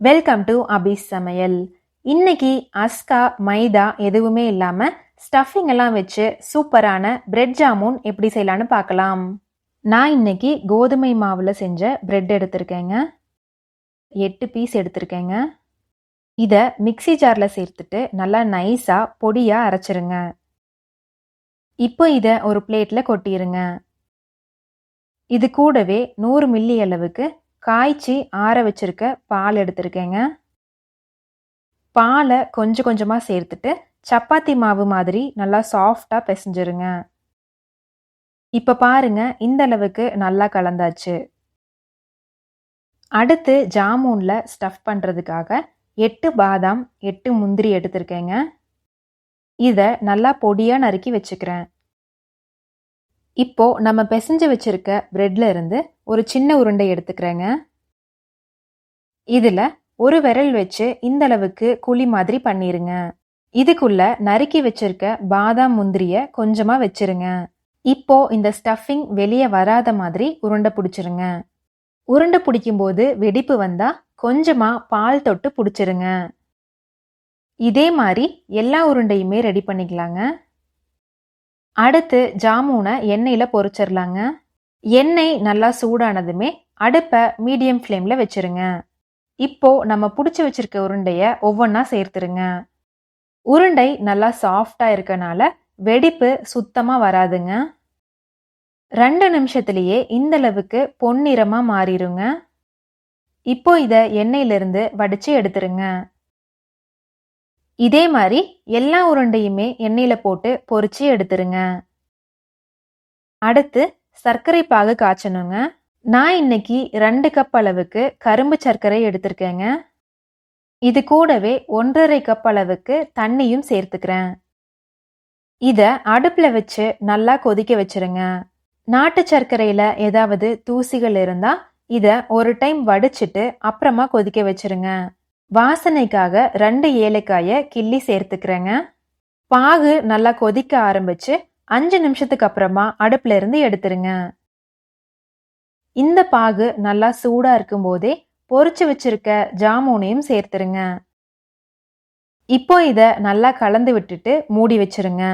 Welcome to அபி சமையல். இன்னைக்கு அஸ்கா மைதா எதுவுமே இல்லாம ஸ்டஃபிங் எல்லாம் வச்சு சூப்பரான பிரெட் ஜாமுன் எப்படி செய்யலான்னு பார்க்கலாம். நான் இன்னைக்கு கோதுமை மாவுல செஞ்ச பிரெட் எடுத்திருக்கேங்க. 8 பீஸ் எடுத்திருக்கேங்க. இதை மிக்ஸி ஜார்ல சேர்த்துட்டு நல்லா நைஸா பொடியா அரைச்சிருங்க. இப்போ இதை ஒரு பிளேட்ல கொட்டிருங்க. இது கூடவே 100 மில்லி அளவுக்கு காய்ச்சி ஆற வச்சிருக்க பால் எடுத்திருக்கேங்க. பாலை கொஞ்சம் கொஞ்சமா சேர்த்துட்டு சப்பாத்தி மாவு மாதிரி நல்லா சாஃப்டா பிசைஞ்சிருங்க. இப்ப பாருங்க, இந்த அளவுக்கு நல்லா கலந்தாச்சு. அடுத்து ஜாமூன்ல ஸ்டஃப் பண்றதுக்காக 8 பாதாம் 8 முந்திரி எடுத்திருக்கேங்க. இதை நல்லா பொடியா நறுக்கி வச்சுக்கிறேன். இப்போ நம்ம பிசைஞ்சு வச்சிருக்க பிரெட்ல இருந்து ஒரு சின்ன உருண்டை எடுத்துக்கிறேங்க. இதுல ஒரு விரல் வச்சு இந்த அளவுக்கு குழி மாதிரி பண்ணிருங்க. இதுக்குள்ள நறுக்கி வச்சிருக்க பாதாம் முந்திரிய கொஞ்சமா வச்சிருங்க. இப்போ இந்த ஸ்டஃபிங் வெளியே வராத மாதிரி உருண்டை பிடிச்சிருங்க. உருண்டை பிடிக்கும் போது வெடிப்பு வந்தா கொஞ்சமா பால் தொட்டு பிடிச்சிருங்க. இதே மாதிரி எல்லா உருண்டையுமே ரெடி பண்ணிக்கலாங்க. அடுத்து ஜாமூனை எண்ணெயில பொரிச்சிடலாங்க. எண்ணெய் நல்லா சூடானதுமே அடுப்பை மீடியம் ஃப்ளேம்ல வச்சிருங்க. இப்போ நம்ம பிடிச்சி வச்சிருக்க உருண்டைய ஒவ்வொன்றா சேர்த்துருங்க. உருண்டை நல்லா சாஃப்டா இருக்கனால வெடிப்பு சுத்தமா வராதுங்க. 2 நிமிஷத்திலேயே இந்த அளவுக்கு பொன்னிறமா மாறிடுங்க. இப்போ இதை எண்ணெயிலிருந்து வடிச்சு எடுத்துருங்க. இதே மாதிரி எல்லா உருண்டையுமே எண்ணெயில போட்டு பொரிச்சு எடுத்துருங்க. அடுத்து சர்க்கரை பாகு காய்ச்சணுங்க. நான் இன்னைக்கு 2 கப் அளவுக்கு கரும்பு சர்க்கரை எடுத்திருக்கேங்க. இது கூடவே 1.5 கப் அளவுக்கு தண்ணியும் சேர்த்துக்கிறேன். இத அடுப்புல வச்சு நல்லா கொதிக்க வச்சிருங்க. நாட்டு சர்க்கரையில ஏதாவது தூசிகள் இருந்தா இத ஒரு டைம் வடிச்சிட்டு அப்புறமா கொதிக்க வச்சிருங்க. வாசனைக்காக 2 ஏலக்காயை கிள்ளி சேர்த்துக்கிறேங்க. பாகு நல்லா கொதிக்க ஆரம்பிச்சு 5 நிமிஷத்துக்கு அப்புறமா அடுப்புல இருந்து எடுத்துருங்க. இந்த பாகு நல்லா சூடா இருக்கும் போதே பொரிச்சு வச்சிருக்க ஜாமூனையும் சேர்த்துருங்க. இப்போ இத நல்லா கலந்து விட்டுட்டு மூடி வச்சிருங்க.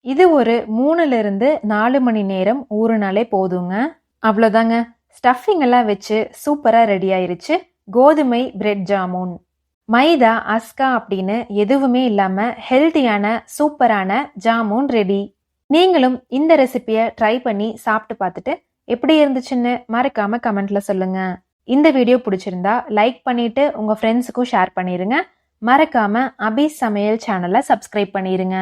இது ஒரு 3-4 மணி நேரம் ஊறினாலே போதுங்க. அவ்வளோதாங்க, ஸ்டஃபிங் எல்லாம் வச்சு சூப்பரா ரெடி ஆயிருச்சு கோதுமை பிரெட் ஜாமூன். மைதா அஸ்கா அப்படின்னு எதுவுமே இல்லாம ஹெல்த்தியான சூப்பரான ஜாமூன் ரெடி. நீங்களும் இந்த ரெசிபியை ட்ரை பண்ணி சாப்பிட்டு பார்த்துட்டு எப்படி இருந்துச்சுன்னு மறக்காம கமெண்ட்ல சொல்லுங்க. இந்த வீடியோ பிடிச்சிருந்தா லைக் பண்ணிட்டு உங்க ஃப்ரெண்ட்ஸுக்கும் ஷேர் பண்ணிருங்க. மறக்காம அபி சமையல் சேனலை சப்ஸ்கிரைப் பண்ணிருங்க.